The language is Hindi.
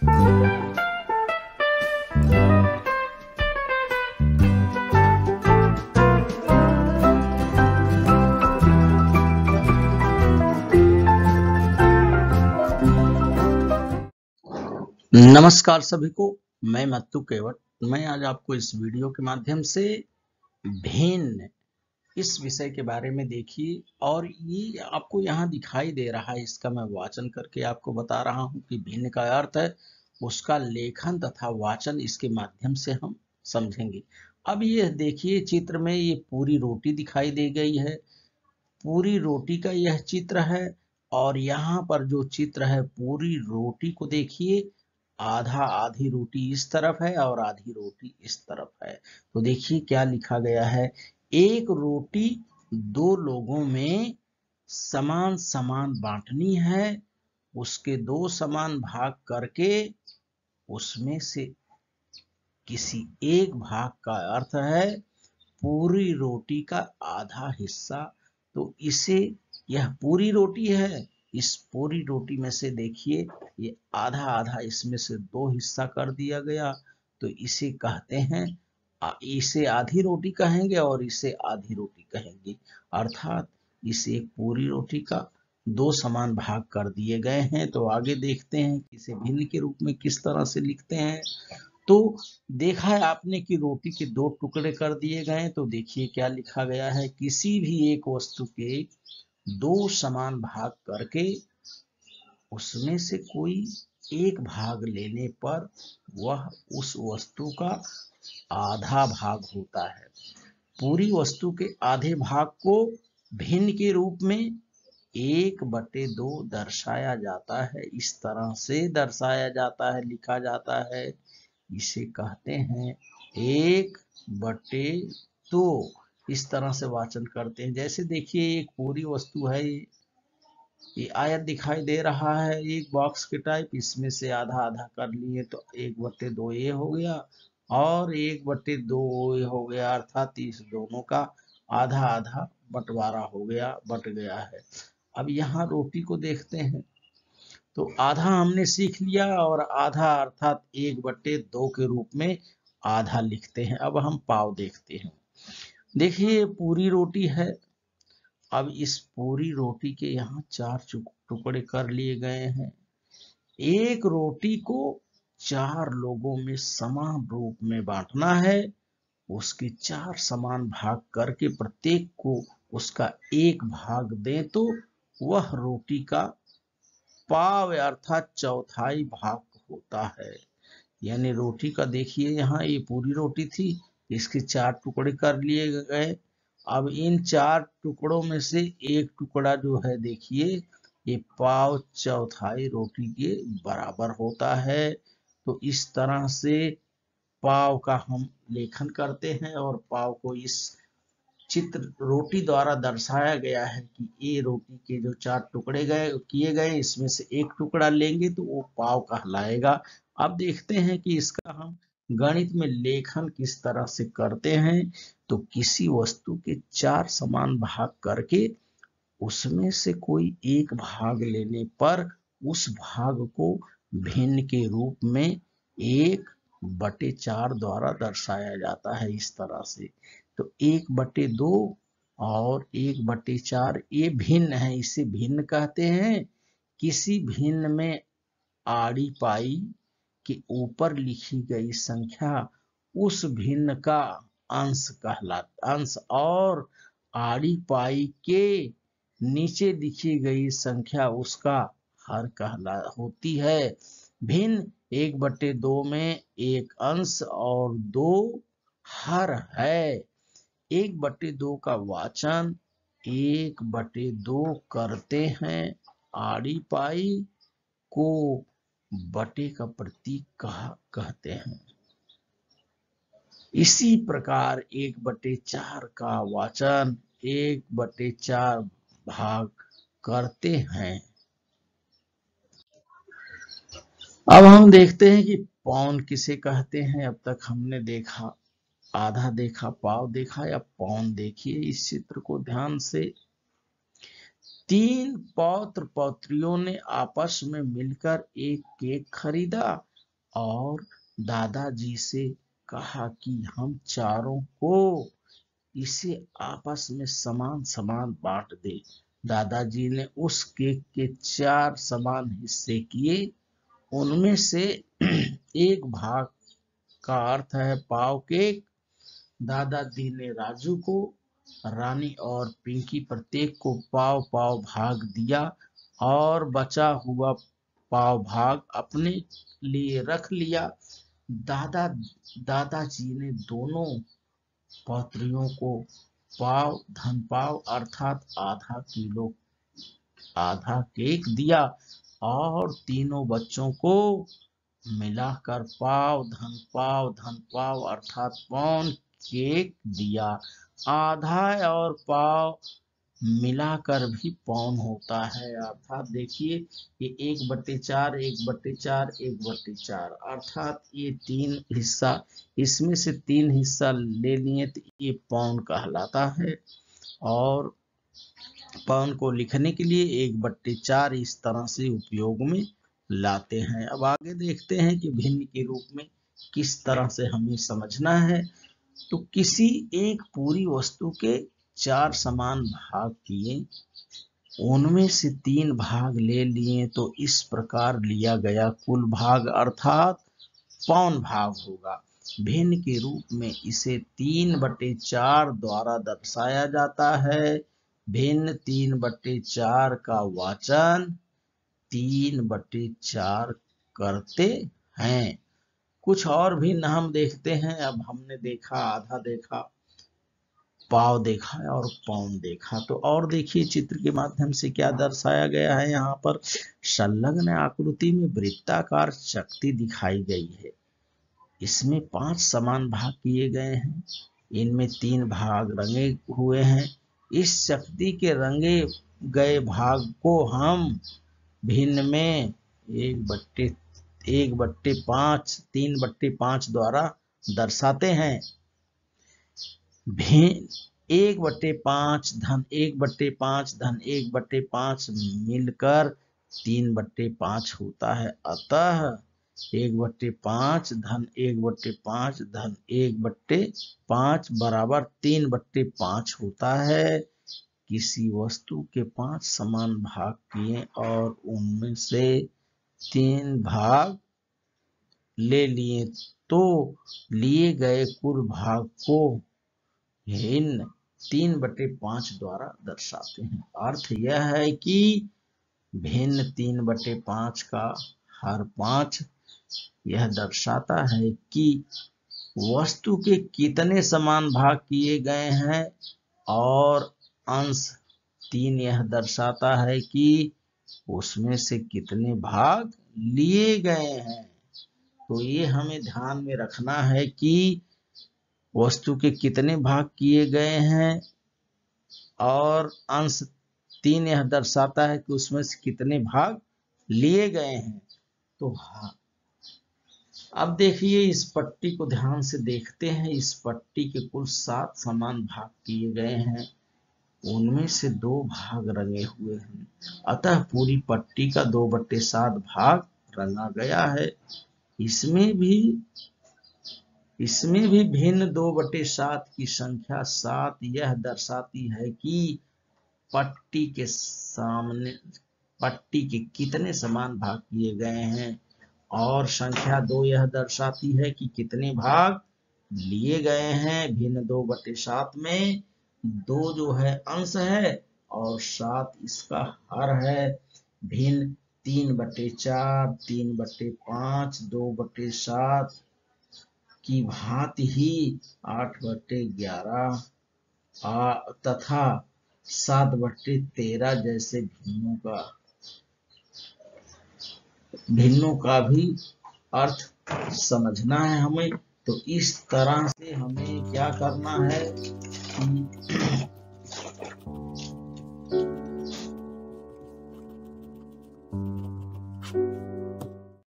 नमस्कार सभी को, मैं मत्तू केवट। मैं आज आपको इस वीडियो के माध्यम से भिन्न इस विषय के बारे में देखिए, और ये आपको यहाँ दिखाई दे रहा है, इसका मैं वाचन करके आपको बता रहा हूँ कि भिन्न का अर्थ है, उसका लेखन तथा वाचन इसके माध्यम से हम समझेंगे। अब ये देखिए, चित्र में ये पूरी रोटी दिखाई दे गई है। पूरी रोटी का यह चित्र है, और यहाँ पर जो चित्र है, पूरी रोटी को देखिए, आधा आधी रोटी इस तरफ है और आधी रोटी इस तरफ है। तो देखिए क्या लिखा गया है, एक रोटी दो लोगों में समान समान बांटनी है, उसके दो समान भाग करके उसमें से किसी एक भाग का अर्थ है पूरी रोटी का आधा हिस्सा। तो इसे, यह पूरी रोटी है, इस पूरी रोटी में से देखिए ये आधा आधा इसमें से दो हिस्सा कर दिया गया, तो इसे कहते हैं, इसे आधी रोटी कहेंगे और इसे आधी रोटी कहेंगे। अर्थात इसे एक पूरी रोटी का दो समान भाग कर दिए गए हैं। तो आगे देखते हैं कि इसे भिन्न के रूप में किस तरह से लिखते हैं। तो देखा है आपने कि रोटी के दो टुकड़े कर दिए गए। तो देखिए क्या लिखा गया है, किसी भी एक वस्तु के दो समान भाग करके उसमें से कोई एक भाग लेने पर वह उस वस्तु का आधा भाग होता है। पूरी वस्तु के आधे भाग को भिन्न के रूप में 1/2 दर्शाया जाता है। इस तरह से दर्शाया जाता है, लिखा जाता है। इसे कहते हैं 1/2। इस तरह से वाचन करते हैं। जैसे देखिए, एक पूरी वस्तु है, ये आयत दिखाई दे रहा है, एक बॉक्स के टाइप। इसमें से आधा आधा कर लिए तो 1/2 ये हो गया और 1/2 ये हो गया, अर्थात इस दोनों का आधा आधा बंटवारा हो गया, बट गया है। अब यहाँ रोटी को देखते हैं, तो आधा हमने सीख लिया, और आधा अर्थात 1/2 के रूप में आधा लिखते हैं। अब हम पाव देखते हैं। देखिए पूरी रोटी है। अब इस पूरी रोटी के यहाँ 4 टुकड़े कर लिए गए हैं। एक रोटी को 4 लोगों में समान रूप में बांटना है। उसके 4 समान भाग करके प्रत्येक को उसका एक भाग दें तो वह रोटी का पाव अर्थात चौथाई भाग होता है। यानी रोटी का देखिए, यहाँ ये पूरी रोटी थी, इसके 4 टुकड़े कर लिए गए। अब इन 4 टुकड़ों में से एक टुकड़ा जो है, देखिए ये पाव चौथाई रोटी के बराबर होता है। तो इस तरह से पाव का हम लेखन करते हैं, और पाव को इस चित्र रोटी द्वारा दर्शाया गया है कि ये रोटी के जो 4 टुकड़े किए गए, इसमें से एक टुकड़ा लेंगे तो वो पाव कहलाएगा। अब देखते हैं कि इसका हम गणित में लेखन किस तरह से करते हैं। तो किसी वस्तु के 4 समान भाग करके उसमें से कोई एक भाग लेने पर उस भाग को भिन्न के रूप में 1/4 द्वारा दर्शाया जाता है, इस तरह से। तो 1/2 और 1/4 ये भिन्न है, इसे भिन्न कहते हैं। किसी भिन्न में आड़ी पाई के ऊपर लिखी गई संख्या उस भिन्न का अंश कहलाता, अंश, और आड़ी पाई के नीचे लिखी गई संख्या उसका हर कहला होती है। भिन्न 1/2 में एक अंश और 2 हर है। 1/2 का वाचन 1/2 करते हैं। आड़ी पाई को बटे का प्रतीक कहते हैं। इसी प्रकार 1/4 का वाचन 1/4 भाग करते हैं। अब हम देखते हैं कि पौन किसे कहते हैं। अब तक हमने देखा, आधा देखा, पाव देखा, या पौन देखिए इस चित्र को ध्यान से। 3 पौत्र पौत्रियों ने आपस में मिलकर एक केक खरीदा और दादाजी से कहा कि हम चारों को इसे आपस में समान समान बांट दे। दादाजी ने उस केक के 4 समान हिस्से किए। उनमें से एक भाग का अर्थ है पाव केक दादाजी ने राजू को, रानी और पिंकी प्रत्येक को पाव पाव भाग दिया और बचा हुआ पाव भाग अपने लिए रख लिया। दादाजी ने दोनों पौत्रियों को पाव धन पाव अर्थात आधा केक दिया और तीनों बच्चों को मिलाकर पाव धन पाव अर्थात पौन केक दिया। आधा और पाव मिलाकर भी पौन होता है। अर्थात देखिए ये 1/4 1/4 1/4 अर्थात ये 3 हिस्सा, इसमें से 3 हिस्सा ले लिए तो ये पौन कहलाता है। और पौन को लिखने के लिए 1/4 इस तरह से उपयोग में लाते हैं। अब आगे देखते हैं कि भिन्न के रूप में किस तरह से हमें समझना है। तो किसी एक पूरी वस्तु के 4 समान भाग किए, उनमें से 3 भाग ले लिए तो इस प्रकार लिया गया कुल भाग अर्थात पौन भाग होगा। भिन्न के रूप में इसे 3/4 द्वारा दर्शाया जाता है। भिन्न 3/4 का वाचन 3/4 करते हैं। कुछ और भी हम देखते हैं। अब हमने देखा आधा देखा, पाव देखा और पौन देखा। तो और देखिए चित्र के माध्यम से क्या दर्शाया गया है। यहाँ पर संलग्न आकृति में वृत्ताकार चकती दिखाई गई है। इसमें 5 समान भाग किए गए हैं। इनमें 3 भाग रंगे हुए हैं। इस चकती के रंगे गए भाग को हम भिन्न में 1/5 3/5 द्वारा दर्शाते हैं। भिन्न 1/5 धन 1/5 धन 1/5 मिलकर 3/5 होता है। अतः 1/5 धन 1/5 धन 1/5 बराबर 3/5 होता है। किसी वस्तु के 5 समान भाग किए और उनमें से 3 भाग ले लिए तो लिए गए कुल भाग को इन 3/5 द्वारा दर्शाते हैं। अर्थ यह है कि भिन्न 3/5 का हर 5 यह दर्शाता है कि वस्तु के कितने समान भाग किए गए हैं और अंश 3 यह दर्शाता है कि उसमें से कितने भाग लिए गए हैं। तो ये हमें ध्यान में रखना है कि वस्तु के कितने भाग किए गए हैं और अंश 3 यह दर्शाता है कि उसमें से कितने भाग लिए गए हैं। तो हाँ, अब देखिए इस पट्टी को ध्यान से देखते हैं। इस पट्टी के कुल 7 समान भाग किए गए हैं। उनमें से 2 भाग रंगे हुए हैं। अतः पूरी पट्टी का 2/7 भाग रंगा गया है। इसमें भी भिन्न 2/7 की संख्या 7 यह दर्शाती है कि पट्टी के कितने समान भाग किए गए हैं और संख्या 2 यह दर्शाती है कि कितने भाग लिए गए हैं। भिन्न 2/7 में 2 जो है अंश है और 7 इसका हर है। भिन्न 3/4 3/5 2/7 की भांति ही 8/11 तथा 7/13 जैसे भिन्नों का भी अर्थ समझना है हमें। तो इस तरह से हमें क्या करना है कि